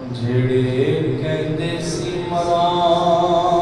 जेड़े कहते सी मरांगे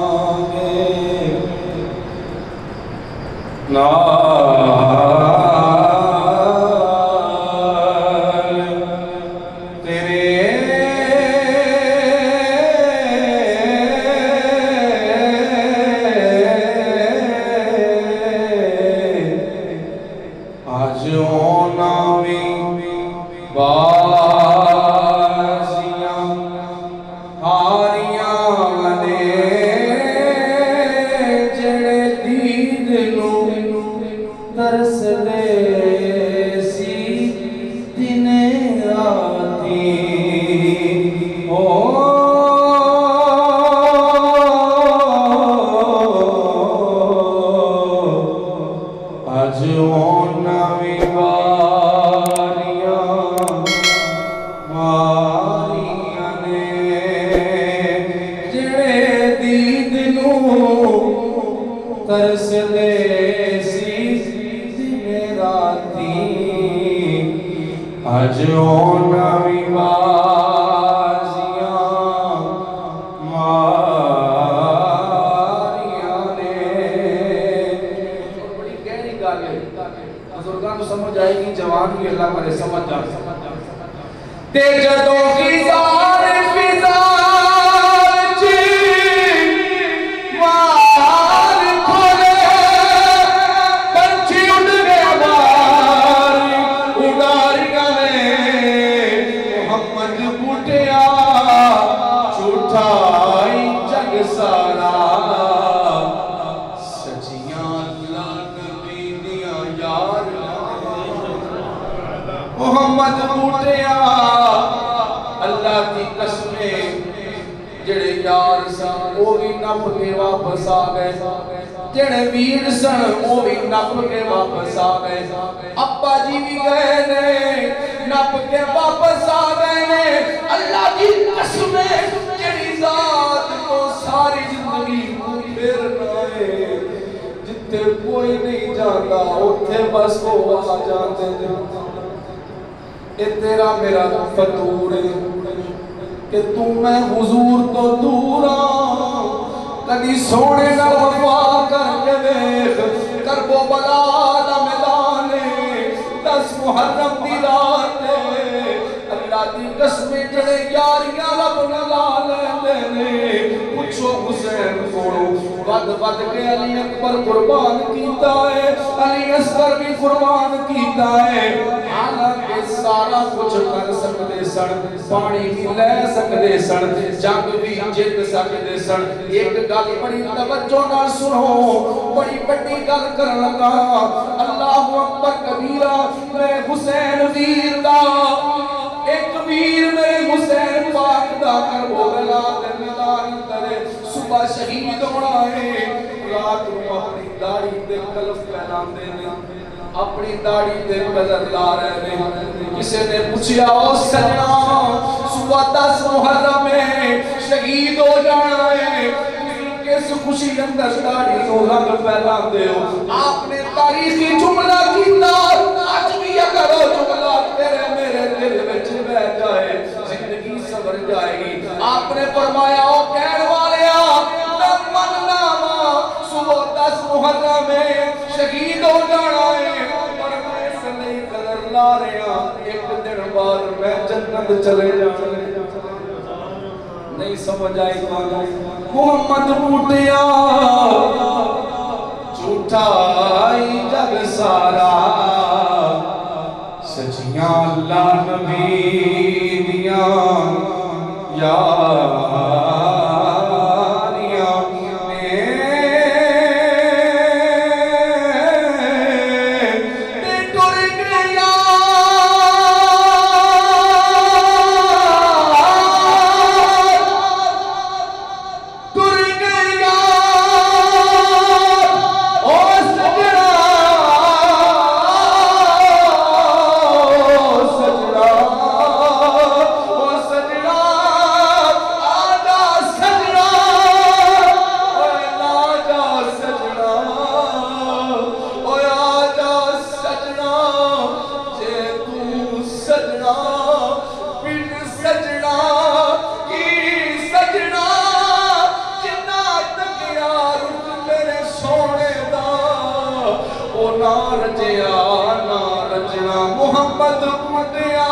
मुहम्मद उमटिया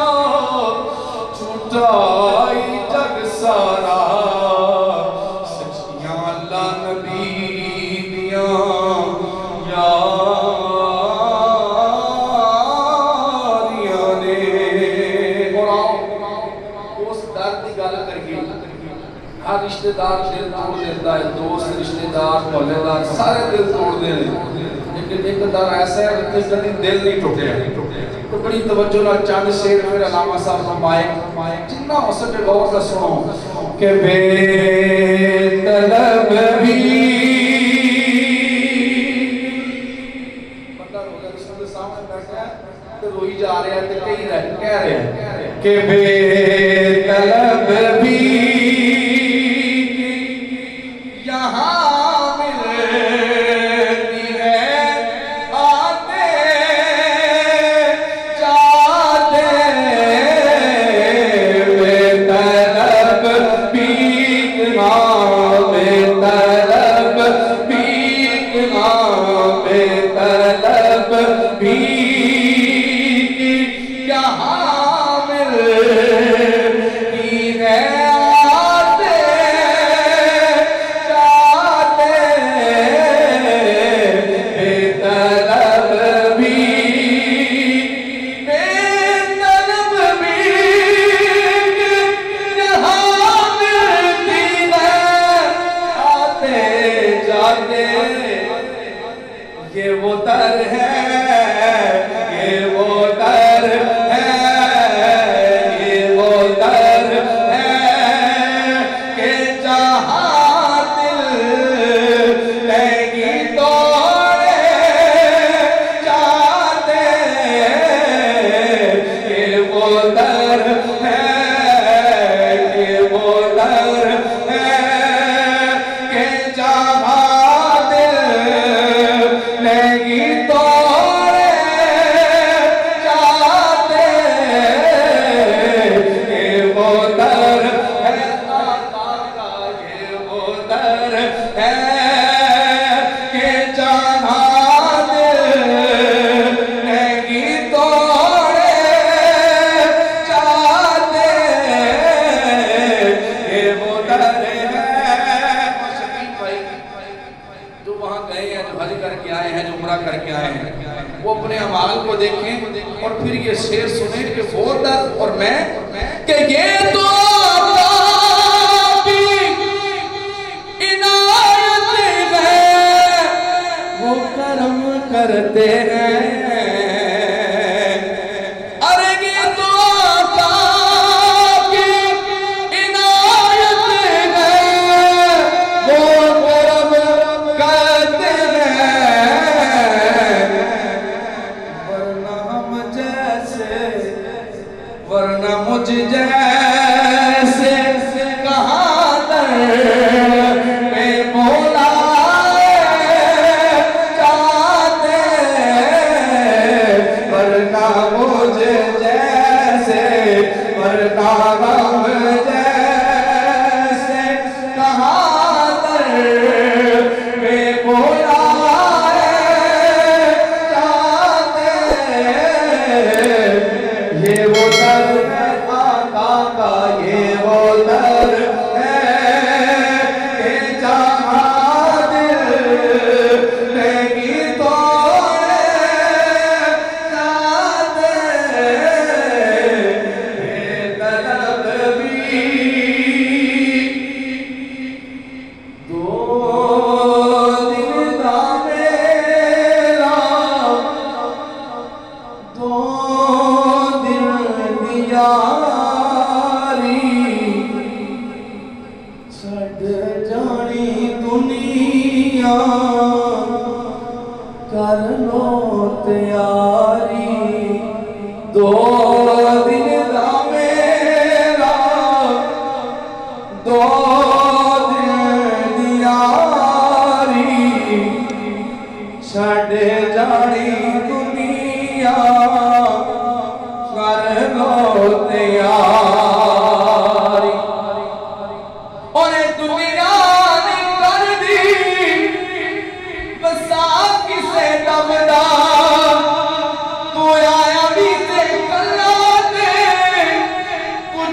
झूठाई जग सारा सच्चियां अल्लाह नबी दियां यारियां ने। और उस दर की गल करिए, हर रिश्तेदार दिल तोड़ देता है, दोस्त रिश्तेदार मोहल्लेदार सारे दिल तोड़ते हैं, लेकिन एक दर ऐसा है कि कभी दिल नहीं टूटे। तो बड़ी तवज्जो नाल चंद शेर फिर अलामा साहब फरमाए, जिन्ना हो सके गौर से सुनो कि बेतलब भी बंदा रोज़ा रसूल के सामने बैठा है तो रोई जा रहा है, तो कह रहा है कि बेतलब भी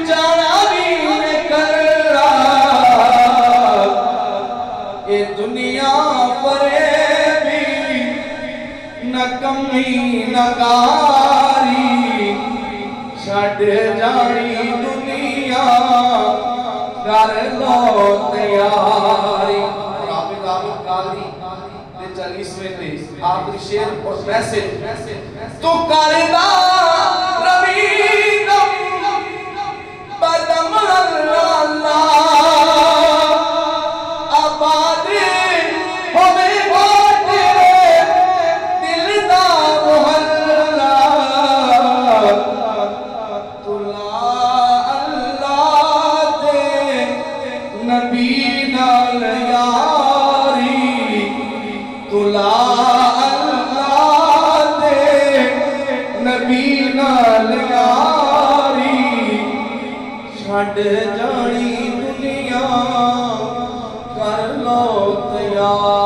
जाना भी करना ये दुनिया परे भी न कमी न कारी छड़ जानी दुनिया कर लो तैयारी। आखिरी शेर और मैसेज तू करदा रवीना बदम अल्लाह आबाद होवे बाटे दिल दा मोहल्ला तुला अल्लाह दे नबी नाल यारी तुला अल्लाह दे नबी नाल यारी छड़ जानी दुनिया कर लो तैयार।